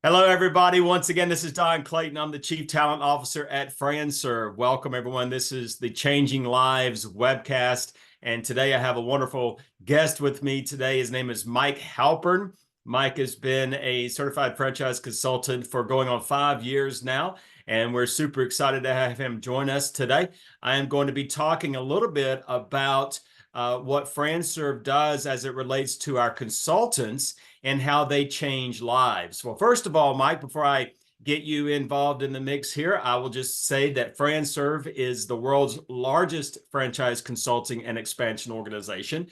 Hello, everybody. Once again, this is Don Clayton. I'm the Chief Talent Officer at FranServe. Welcome, everyone. This is the Changing Lives webcast. And today I have a wonderful guest with me today. His name is Mike Halpern. Mike has been a certified franchise consultant for going on 5 years now, and we're super excited to have him join us today. I am going to be talking a little bit about what FranServe does as it relates to our consultants and how they change lives. Well, first of all, Mike, before I get you involved in the mix here, I will just say that FranServe is the world's largest franchise consulting and expansion organization.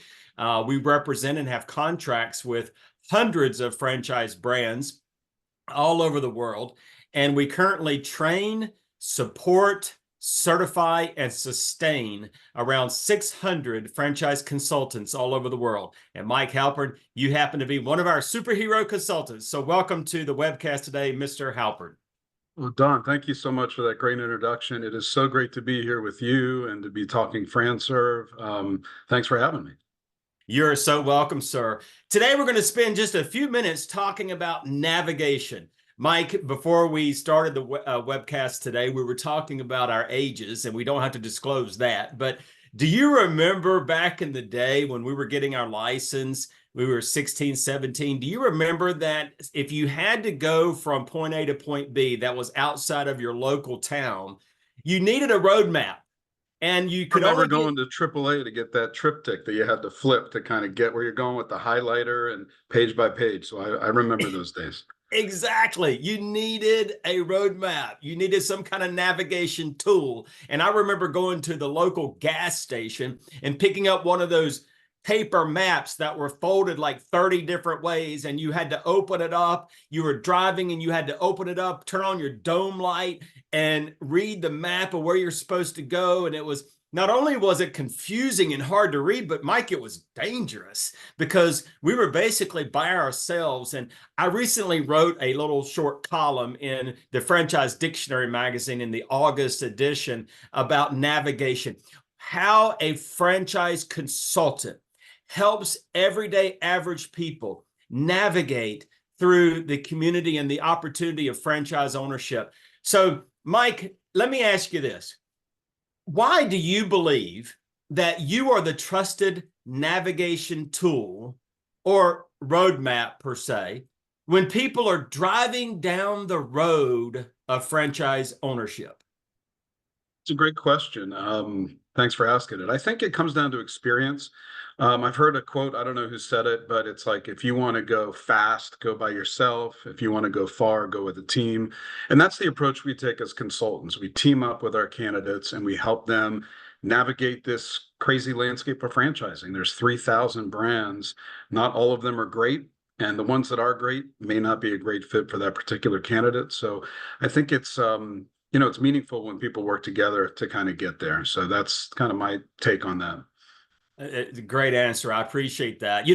We represent and have contracts with hundreds of franchise brands all over the world, and we currently train, support, certify, and sustain around 600 franchise consultants all over the world. And Mike Halpern, you happen to be one of our superhero consultants. So welcome to the webcast today, Mr. Halpern. Well, Don, thank you so much for that great introduction. It is so great to be here with you and to be talking FranServe. Thanks for having me. You're so welcome, sir. Today, we're going to spend just a few minutes talking about navigation. Mike, before we started the webcast today, we were talking about our ages, and we don't have to disclose that. But do you remember back in the day when we were getting our license, we were 16, 17, do you remember that if you had to go from point A to point B that was outside of your local town, you needed a road map? And you could only going to AAA to get that triptych that you had to flip to kind of get where you're going with the highlighter and page by page. So I remember those days. Exactly. You needed a roadmap. You needed some kind of navigation tool. And I remember going to the local gas station and picking up one of those paper maps that were folded like 30 different ways, and you had to open it up. You were driving and you had to open it up, turn on your dome light, and read the map of where you're supposed to go. And it was not only was it confusing and hard to read, but Mike, it was dangerous because we were basically by ourselves. And I recently wrote a little short column in the Franchise Dictionary magazine in the August edition about navigation, how a franchise consultant helps everyday average people navigate through the community and the opportunity of franchise ownership. So, Mike, let me ask you this. Why do you believe that you are the trusted navigation tool or roadmap per se when people are driving down the road of franchise ownership? It's a great question. Thanks for asking it. I think it comes down to experience. I've heard a quote, I don't know who said it, but it's like, if you want to go fast, go by yourself. If you want to go far, go with a team. And that's the approach we take as consultants. We team up with our candidates and we help them navigate this crazy landscape of franchising. There's 3,000 brands. Not all of them are great. And the ones that are great may not be a great fit for that particular candidate. So I think it's, it's meaningful when people work together to kind of get there. So that's kind of my take on that. Great answer. I appreciate that.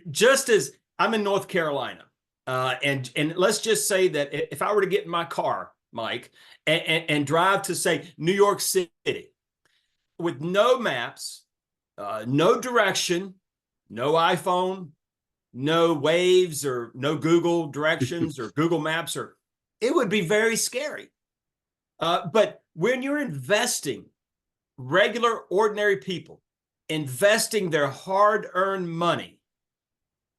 Just as I'm in North Carolina, and let's just say that if I were to get in my car, Mike, and drive to, say, New York City with no maps, no direction, no iPhone, no Waves or no Google directions or Google Maps, it would be very scary. But when you're investing regular, ordinary people, investing their hard-earned money,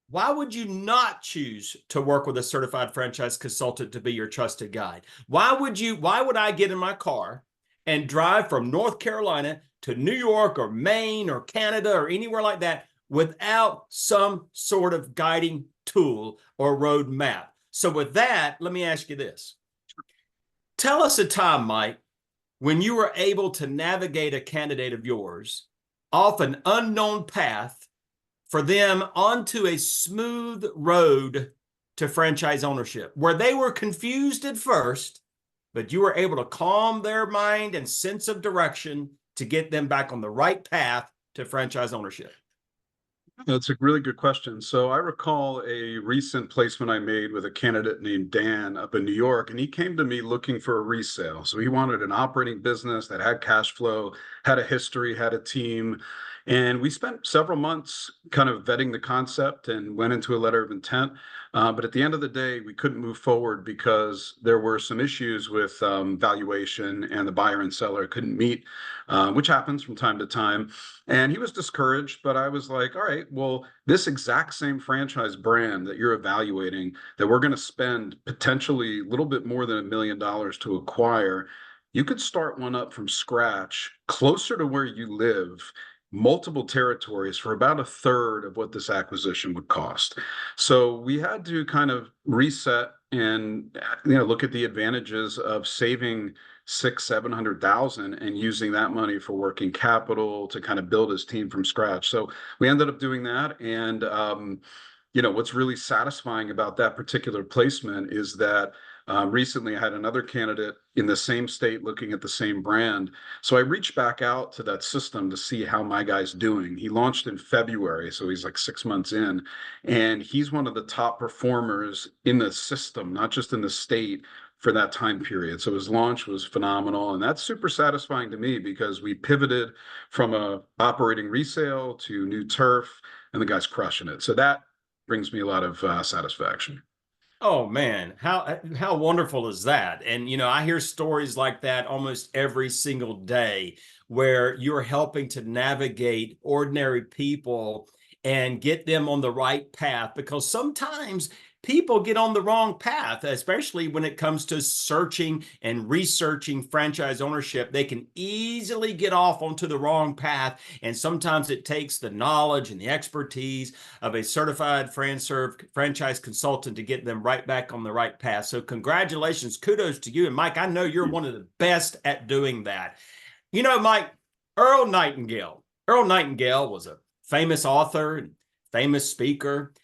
why would you not choose to work with a certified franchise consultant to be your trusted guide? Why would I get in my car and drive from North Carolina to New York or Maine or Canada or anywhere like that without some sort of guiding tool or road map? So with that, let me ask you this. Tell us a time, Mike, when you were able to navigate a candidate of yours off an unknown path for them onto a smooth road to franchise ownership, where they were confused at first, but you were able to calm their mind and sense of direction to get them back on the right path to franchise ownership. That's a really good question. So I recall a recent placement I made with a candidate named Dan up in New York, and he came to me looking for a resale. So he wanted an operating business that had cash flow, had a history, had a team. And we spent several months kind of vetting the concept and went into a letter of intent. But at the end of the day, we couldn't move forward because there were some issues with valuation, and the buyer and seller couldn't meet, which happens from time to time. And he was discouraged, but I was like, all right, well, this exact same franchise brand that you're evaluating, that we're going to spend potentially a little bit more than $1 million to acquire, you could start one up from scratch closer to where you live, multiple territories, for about a third of what this acquisition would cost. So we had to kind of reset and look at the advantages of saving 700,000 and using that money for working capital to kind of build his team from scratch. So we ended up doing that. And what's really satisfying about that particular placement is that recently I had another candidate in the same state looking at the same brand. So I reached back out to that system to see how my guy's doing. He launched in February, so he's like 6 months in, and he's one of the top performers in the system, not just in the state, for that time period. So his launch was phenomenal, and that's super satisfying to me because we pivoted from a operating resale to new turf, and the guy's crushing it. So that brings me a lot of satisfaction. Oh man, how wonderful is that? And I hear stories like that almost every single day where you're helping to navigate ordinary people and get them on the right path, because sometimes people get on the wrong path, especially when it comes to searching and researching franchise ownership. They can easily get off onto the wrong path, and sometimes it takes the knowledge and the expertise of a certified franchise consultant to get them right back on the right path. So congratulations, kudos to you. And Mike, I know you're one of the best at doing that. Mike, Earl Nightingale was a famous author and famous speaker.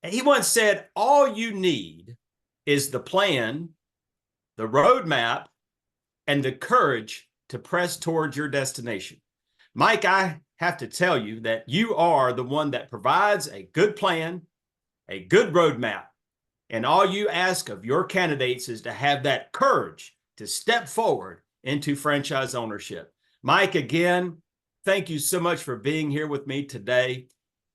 He once said, all you need is the plan, the roadmap, and the courage to press towards your destination. Mike, I have to tell you that you are the one that provides a good plan, a good roadmap, and all you ask of your candidates is to have that courage to step forward into franchise ownership. Mike, again, thank you so much for being here with me today.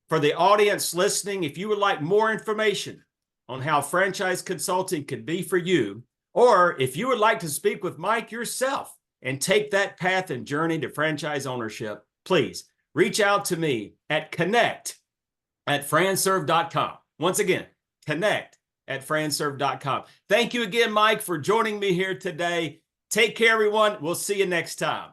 For the audience listening, if you would like more information on how franchise consulting could be for you, or if you would like to speak with Mike yourself and take that path and journey to franchise ownership, please reach out to me at connect@franserve.com. Once again, connect@franserve.com. Thank you again, Mike, for joining me here today. Take care, everyone. We'll see you next time.